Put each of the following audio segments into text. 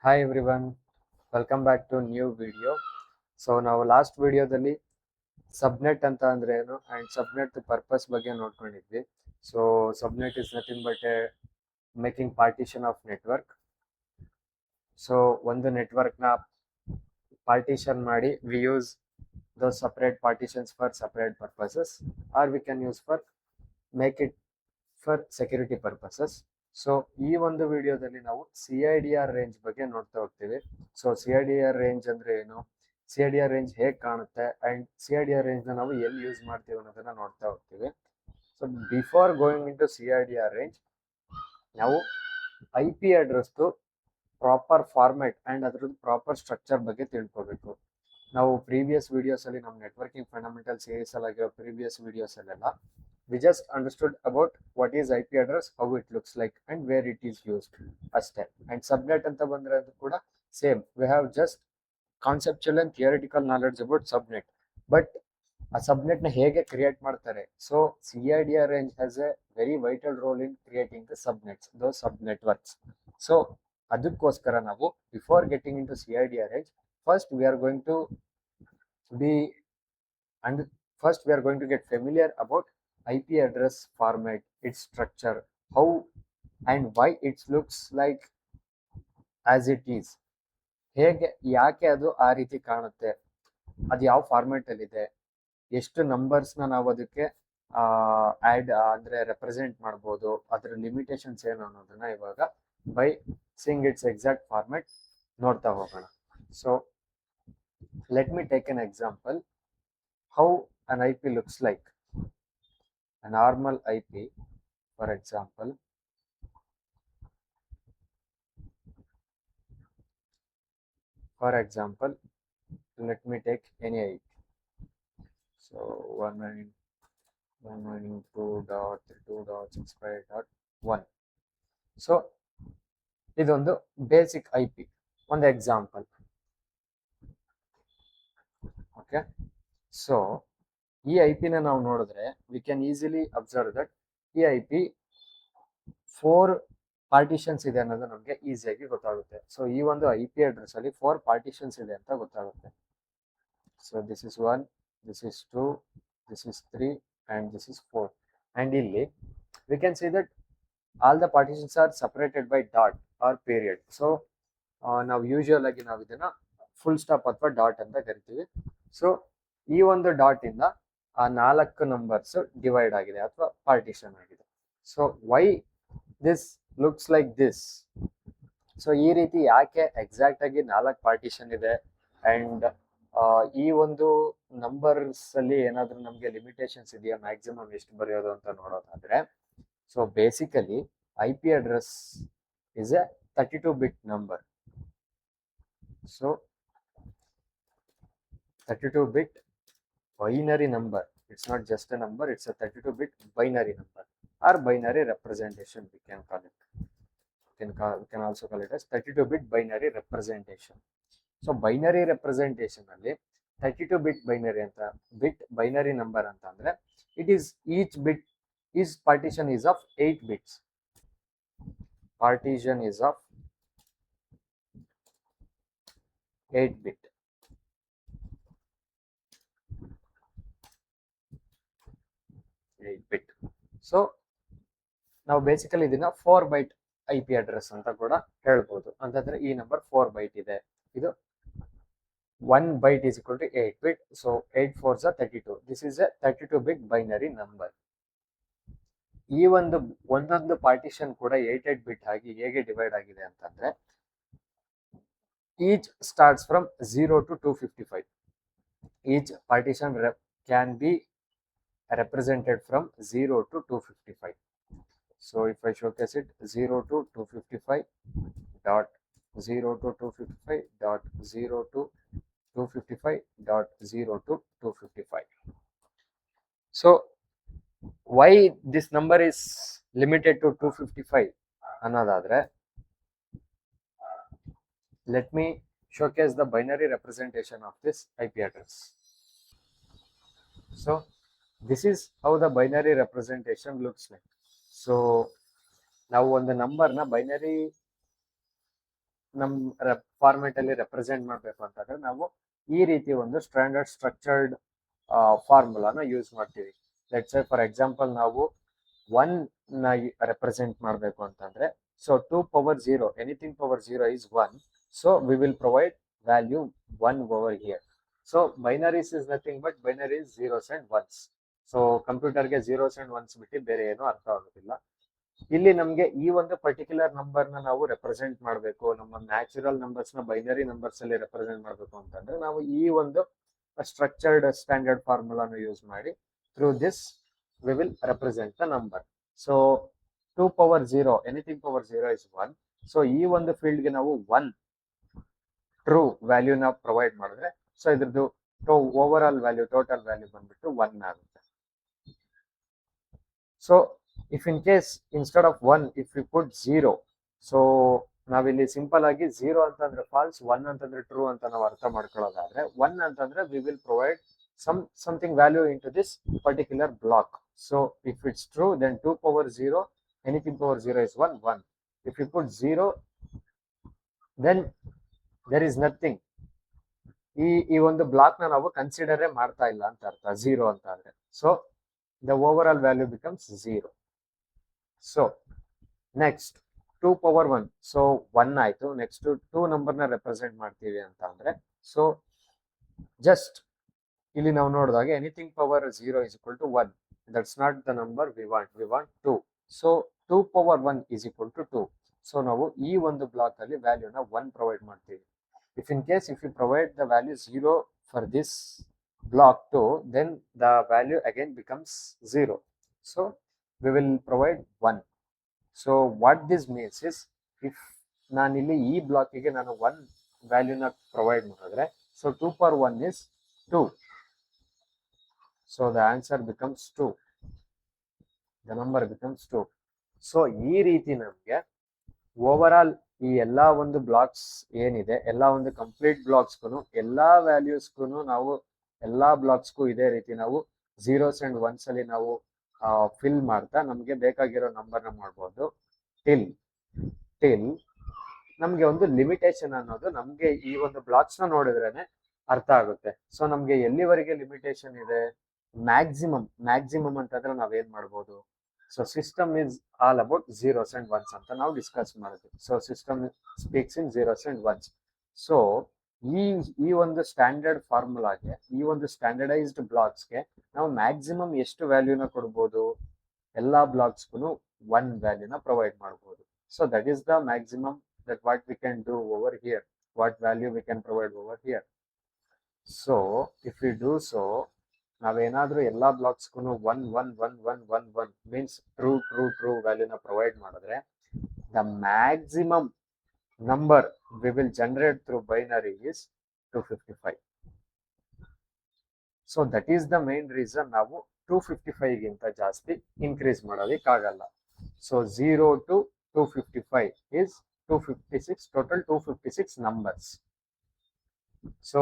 Hi everyone, welcome back to new video. So ನಾವು last ವಿಡಿಯೋದಲ್ಲಿ subnet ಅಂತ ಅಂದ್ರೆ ಏನು ಅಂಡ್ ಸಬ್ನೆಟ್ ಪರ್ಪಸ್ ಬಗ್ಗೆ ನೋಡ್ಕೊಂಡಿದ್ವಿ. So subnet is nothing but a making partition of network. ಸೊ ಒಂದು ನೆಟ್ವರ್ಕ್ ನ ಪಾರ್ಟಿಷನ್ ಮಾಡಿ we use those separate partitions for separate purposes, or we can use for make it for security purposes. So ಈ ಒಂದು ವಿಡಿಯೋದಲ್ಲಿ ನಾವು CIDR range ಬಗ್ಗೆ ನೋಡ್ತಾ ಹೋಗ್ತೀವಿ. ಸೊ CIDR ರೇಂಜ್ ಅಂದ್ರೆ ಏನು, CIDR ರೇಂಜ್ ಹೇಗೆ ಕಾಣುತ್ತೆ ಅಂಡ್ CIDR ರೇಂಜ್ ನ ನಾವು ಎಲ್ಲಿ ಯೂಸ್ ಮಾಡ್ತೀವಿ ಅನ್ನೋದನ್ನ ನೋಡ್ತಾ ಹೋಗ್ತೀವಿ. So before going into CIDR range ನಾವು IP ಅಡ್ರೆಸ್ದು ಪ್ರಾಪರ್ ಫಾರ್ಮ್ಯಾಟ್ ಅಂಡ್ ಅದ್ರದ್ದು ಪ್ರಾಪರ್ ಸ್ಟ್ರಕ್ಚರ್ ಬಗ್ಗೆ ತಿಳ್ಕೊಬೇಕು. ನಾವು ಪ್ರೀವಿಯಸ್ ವಿಡಿಯೋಸ್ ಅಲ್ಲಿ ನಮ್ಮ ನೆಟ್ವರ್ಕಿಂಗ್ ಫಂಡಮೆಂಟಲ್ ಸೀರೀಸ್ ಅಲ್ಲಿ ಪ್ರೀವಿಯಸ್ ವಿಡಿಯೋಸ್ ಅಲ್ಲೆಲ್ಲ we just understood about what is IP address, how it looks like and where it is used ಅಷ್ಟೇ. and subnet ಅಂತ ಬಂದ್ರೆ ಅದು ಕೂಡ same, we have just conceptual and theoretical knowledge about subnet, but ಆ ಸಬ್ನೆಟ್ ನ ಹೇಗೆ create ಮಾಡ್ತಾರೆ. So CIDR range has a very vital role in creating the subnets, those sub networks. So ಅದಕ್ಕೋಸ್ಕರ ನಾವು before getting into CIDR range, first we are going to be and first we are going to get familiar about IP address format, its structure, how and why it looks like as it is. ಹೇಗೆ ಯಾಕೆ ಅದು ಆ ರೀತಿ ಕಾಣುತ್ತೆ, ಅದು ಯಾವ format ಅಲ್ಲಿ ಇದೆ, ಎಷ್ಟು ನಂಬರ್ಸ್ ನಾವು ಅದಕ್ಕೆ ಆಡ್ ಅಂದ್ರೆ ರೆಪ್ರೆಸೆಂಟ್ ಮಾಡ್ಬೋದು, ಅದರ ಲಿಮಿಟೇಷನ್ಸ್ ಏನು ಅನ್ನೋದನ್ನ ಇವಾಗ by seeing it's exact format ನೋಡ್ತಾ ಹೋಗೋಣ. So let me take an example how an IP looks like. A normal IP, for example, let me take any IP. So 192.32.65.1. So ಇದೊಂದು basic IP, ಒಂದು example. Okay, so ಈ IP ನ ನಾವು ನೋಡಿದ್ರೆ we can easily observe that ಈ IP 4 partitions ಇದೆ ಅನ್ನೋದು ನಮಗೆ ಈಸಿಯಾಗಿ ಗೊತ್ತಾಗುತ್ತೆ. ಸೊ ಈ ಒಂದು IP ಅಡ್ರೆಸ್ ಅಲ್ಲಿ 4 ಪಾರ್ಟಿಷನ್ಸ್ ಇದೆ ಅಂತ ಗೊತ್ತಾಗುತ್ತೆ. So this is 1, this is 2, this is 3 and this is 4. And ಇಲ್ಲಿ we can see that all the partitions are separated by dot or period. So ನಾವು ಯೂಶುವಲ್ ಆಗಿ ನಾವು ಇದನ್ನ ಫುಲ್ ಸ್ಟಾಪ್ ಅಥವಾ ಡಾಟ್ ಅಂತ ಕರಿತೀವಿ. ಸೊ ಈ ಒಂದು ಡಾಟ್ ಇಂದ ಆ 4 ನಂಬರ್ಸ್ ಡಿವೈಡ್ ಆಗಿದೆ ಅಥವಾ ಪಾರ್ಟಿಷನ್ ಆಗಿದೆ. So why this looks like this. So ಈ ರೀತಿ ಯಾಕೆ ಎಕ್ಸಾಕ್ಟ್ ಆಗಿ 4 ಪಾರ್ಟಿಷನ್ ಇದೆ ಅಂಡ್ ಈ ಒಂದು ನಂಬರ್ಸ್ ಅಲ್ಲಿ ಏನಾದ್ರೂ ನಮ್ಗೆ ಲಿಮಿಟೇಷನ್ಸ್ ಇದೆಯಾ, ಮ್ಯಾಕ್ಸಿಮಮ್ ಎಷ್ಟು ಬರೆಯೋದು ಅಂತ ನೋಡೋದಾದ್ರೆ, so basically IP address is A 32-bit number. So 32-bit binary number. It's not just a number, it's a 32-bit binary number or binary representation, we can call it. We can also call it as 32-bit binary representation. So binary representation alli 32-bit binary anta bit binary number anta andre it is each bit is partition is of 8 bits. Partition is of 8 bit. So ನಾವು basically ಇದನ್ನ 4 byte IP address ಅಂತ ಕೂಡ ಹೇಳ್ಬೋದು. ಅಂತಂದ್ರೆ ಈ number 4 byte ಇದೆ, ಇದು 1 byte is equal to 8 bit. So 8 4s are 32. This is a 32-bit binary number. ಈ ಒಂದೊಂದು ಪಾರ್ಟಿಷನ್ ಕೂಡ 8 ಬಿಟ್ ಆಗಿ ಹೇಗೆ ಡಿವೈಡ್ ಆಗಿದೆ ಅಂತಂದ್ರೆ, each starts from 0 to 255. Each partition can be represented from 0 to 255. So if I showcase it, 0 to 255 dot 0 to 255 dot 0 to 255 dot 0 to 255. So why this number is limited to 255 ಅನ್ನೋದಾದ್ರೆ, let me showcase the binary representation of this IP address. So this is how the binary representation looks like. So ನಾವು ಒಂದು ನಂಬರ್ನ binary ನಮ್ಮ format ಅಲ್ಲಿ represent ಮಾಡಬೇಕು ಅಂತಂದ್ರೆ ನಾವು ಈ ರೀತಿ ಒಂದು ಸ್ಟ್ಯಾಂಡರ್ಡ್ ಸ್ಟ್ರಕ್ಚರ್ಡ್ ಫಾರ್ಮುಲಾನ ಯೂಸ್ ಮಾಡ್ತೀವಿ. ಲೆಟ್ಸ್ ಸೇ ಫಾರ್ ಎಕ್ಸಾಂಪಲ್ ನಾವು 1 ನ ರೆಪ್ರೆಸೆಂಟ್ ಮಾಡಬೇಕು ಅಂತಂದ್ರೆ, so 2 power 0, anything power 0 is 1, so we will provide value 1 over here. So binaries is nothing but binaries zeros and ones. So ಕಂಪ್ಯೂಟರ್ಗೆ zeros and ones ಬಿಟ್ಟು ಬೇರೆ ಏನು ಅರ್ಥ ಆಗೋದಿಲ್ಲ. ಇಲ್ಲಿ ನಮ್ಗೆ ಈ ಒಂದು ಪರ್ಟಿಕ್ಯುಲರ್ ನಂಬರ್ ನ ನಾವು ರೆಪ್ರೆಸೆಂಟ್ ಮಾಡಬೇಕು, ನಮ್ಮ ನ್ಯಾಚುರಲ್ ನಂಬರ್ಸ್ ನ ಬೈನರಿ ನಂಬರ್ಸ್ ಅಲ್ಲಿ ರೆಪ್ರೆಸೆಂಟ್ ಮಾಡಬೇಕು ಅಂತಂದ್ರೆ ನಾವು ಈ ಒಂದು ಸ್ಟ್ರಕ್ಚರ್ಡ್ ಸ್ಟ್ಯಾಂಡರ್ಡ್ ಫಾರ್ಮುಲಾನ ಯೂಸ್ ಮಾಡಿ through this we will represent the number. So 2 power 0, anything power 0 is 1. So ಈ ಒಂದು ಫೀಲ್ಡ್ ಗೆ ನಾವು 1 ಟ್ರೂ ವ್ಯಾಲ್ಯೂ ನ ಪ್ರೊವೈಡ್ ಮಾಡಿದ್ರೆ, ಸೊ ಇದ್ರದ್ದು overall value, total value ಬಂದ್ಬಿಟ್ಟು 1 ಆಗುತ್ತೆ. So if in case instead of 1 if you put 0, so ನಾವಿಲ್ಲಿ ಸಿಂಪಲ್ ಆಗಿ 0 ಅಂತಂದ್ರೆ ಫಾಲ್ಸ್, 1 ಅಂತಂದ್ರೆ ಟ್ರೂ ಅಂತ ನಾವು ಅರ್ಥ ಮಾಡ್ಕೊಳ್ಳೋದಾದ್ರೆ, 1 ಅಂತಂದ್ರೆ we will provide something value into this particular block. So if it's true, then 2 power 0, anything power 0 is 1, 1. If you put 0, then there is nothing. ಈ ಒಂದು ಬ್ಲಾಕ್ ನ ನಾವು ಕನ್ಸಿಡರೇ ಮಾಡ್ತಾ ಇಲ್ಲ ಅಂತ ಅರ್ಥ 0 ಅಂತ ಆದ್ರೆ. So the overall value becomes 0. So next 2 power 1, so 1 ಆಯ್ತು. ನೆಕ್ಸ್ಟ್ 2 ನಂಬರ್ ನ ರೆಪ್ರೆಸೆಂಟ್ ಮಾಡ್ತೀವಿ ಅಂತ ಅಂದ್ರೆ, ಸೊ ಜಸ್ಟ್ ಇಲ್ಲಿ ನಾವು ನೋಡಿದಾಗ anything power 0 is equal to 1. That's not the number we want. We want 2. So 2 power 1 is equal to 2. So ನಾವು ಈ ಒಂದು ಬ್ಲಾಕ್ ಅಲ್ಲಿ ವ್ಯಾಲ್ಯೂನ 1 ಪ್ರೊವೈಡ್ ಮಾಡ್ತೀವಿ. If in case if you provide the value 0 for this block 2, then the value again becomes 0. So we will provide 1. So what this means is, if ನಾನು ಇಲ್ಲಿ ಈ block ಗೆ ನಾನು 1 ವ್ಯಾಲ್ಯೂನ ಪ್ರೊವೈಡ್ ಮಾಡಿದ್ರೆ, so 2 power 1 is 2. So the answer becomes 2. The number becomes 2. So ಈ ರೀತಿ ನಮಗೆ over all ಈ ಎಲ್ಲಾ ಒಂದು ಬ್ಲಾಕ್ಸ್ ಏನಿದೆ, ಎಲ್ಲಾ ಒಂದು ಕಂಪ್ಲೀಟ್ ಬ್ಲಾಕ್ಸ್ಗೂ ಎಲ್ಲಾ ವ್ಯಾಲ್ಯೂಸ್ಗೂ ನಾವು ಎಲ್ಲಾ ಬ್ಲಾಕ್ಸ್ಗೂ ಇದೇ ರೀತಿ ನಾವು zeros and ones ಅಲ್ಲಿ ನಾವು ಫಿಲ್ ಮಾಡ್ತಾ ನಮಗೆ ಬೇಕಾಗಿರೋ ನಂಬರ್ನ ಮಾಡ್ಬೋದು. ಟಿಲ್ ನಮ್ಗೆ ಒಂದು ಲಿಮಿಟೇಷನ್ ಅನ್ನೋದು ನಮ್ಗೆ ಈ ಒಂದು ಬ್ಲಾಕ್ಸ್ ನ ನೋಡಿದ್ರೇನೆ ಅರ್ಥ ಆಗುತ್ತೆ. ಸೊ ನಮ್ಗೆ ಎಲ್ಲಿವರೆಗೆ ಲಿಮಿಟೇಷನ್ ಇದೆ, ಮ್ಯಾಕ್ಸಿಮಮ್ ಅಂತಂದ್ರೆ ನಾವೇನ್ ಮಾಡ್ಬೋದು, so system is all about zeros and ones ಅಂತ ನಾವು ಡಿಸ್ಕಸ್ ಮಾಡಿದ್ವಿ. So system speaks in zeros and ones. So ಈ ಒಂದು ಸ್ಟ್ಯಾಂಡರ್ಡ್ ಫಾರ್ಮುಲಾಗೆ, ಈ ಒಂದು ಸ್ಟ್ಯಾಂಡರ್ಡೈಸ್ಡ್ ಬ್ಲಾಕ್ಸ್ಗೆ ನಾವು ಮ್ಯಾಕ್ಸಿಮಮ್ ಎಷ್ಟು ವ್ಯಾಲ್ಯೂನ ಕೊಡ್ಬೋದು, ಎಲ್ಲಾ ಬ್ಲಾಕ್ಸ್ಗೂ 1 ವ್ಯಾಲ್ಯೂನ ಪ್ರೊವೈಡ್ ಮಾಡ್ಬೋದು. So that is the maximum that what we can do over here, what value we can provide over here. So if we do so, ನಾವೇನಾದ್ರೂ ಎಲ್ಲಾ ಬ್ಲಾಕ್ಸ್ಗೂ 1 1 1 1 1 1 ಮೀನ್ಸ್ ಟ್ರೂ ವ್ಯಾಲ್ಯೂನ ಪ್ರೊವೈಡ್ ಮಾಡಿದ್ರೆ, the maximum number we will generate through binary is 255. So that is the main reason ನಾವು 255 ಗಿಂತ ಜಾಸ್ತಿ increase ಮಾಡೋದಕ್ಕಾಗಲ್ಲ. So 0 to 255 is 256, total 256 numbers. ಸೊ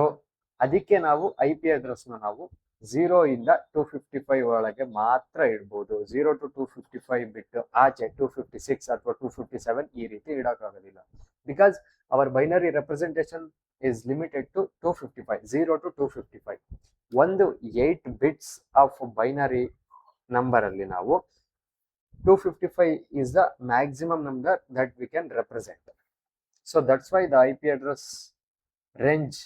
ಅದಕ್ಕೆ ನಾವು IP ಅಡ್ರೆಸ್ ನಾವು 0 ಇಂದ 255 ಒಳಗೆ ಮಾತ್ರ ಇಡ್ಬೋದು. 0 to 255 ಬಿಟ್ಟು ಆಚೆ 256 ಅಥವಾ 257 ಈ ರೀತಿ ಇಡೋಕ್ಕಾಗೋದಿಲ್ಲ. Because our binary representation is limited to 255, 0 to 255. ಒಂದು 8 ಬಿಟ್ಸ್ ಆಫ್ ಬೈನರಿ ನಂಬರ್ ಅಲ್ಲಿ ನಾವು 255 is the maximum number that we can represent. So that's why the IP address range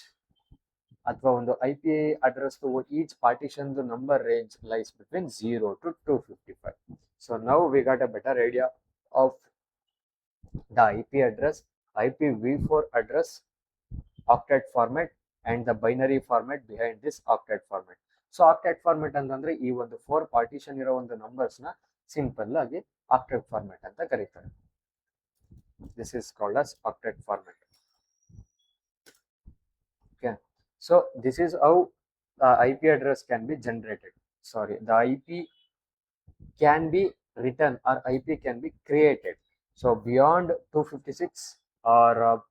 ಅಥವಾ ಒಂದು IP address to each partition the number range lies between 0 to 255. So now we got a better idea of the IP address, IPv4 address, octet format and the binary format behind this octet format. So octet format ಅಂತಂದ್ರೆ ಈ ಒಂದು 4 partition ಇರೋ ಒಂದು numbers ನ simple ಆಗಿ octet format ಅಂತ ಕರೀತಾರೆ. This is called as octet format. Okay, so this is how the IP address can be generated. Sorry, the IP can be written or IP can be created. So beyond 256 or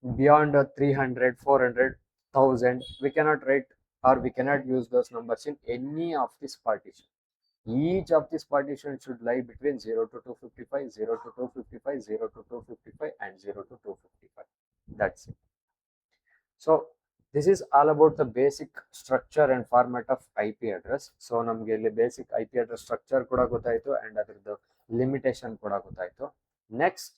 beyond 300, 400, 1000, we cannot write or we cannot use those numbers in any of this partition. each of these partitions should lie between 0 to 255, 0 to 255, 0 to 255 and 0 to 255. That's it. So this is all about the basic structure and format of IP address. So ನಮಗೆ ಇಲ್ಲಿ basic IP address structure ಕೂಡ ಗೊತ್ತಾಯ್ತು and ಅದರದ್ದು limitation ಕೂಡ ಗೊತ್ತಾಯ್ತು. Next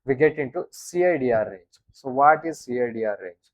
we get into CIDR range. So what is CIDR range?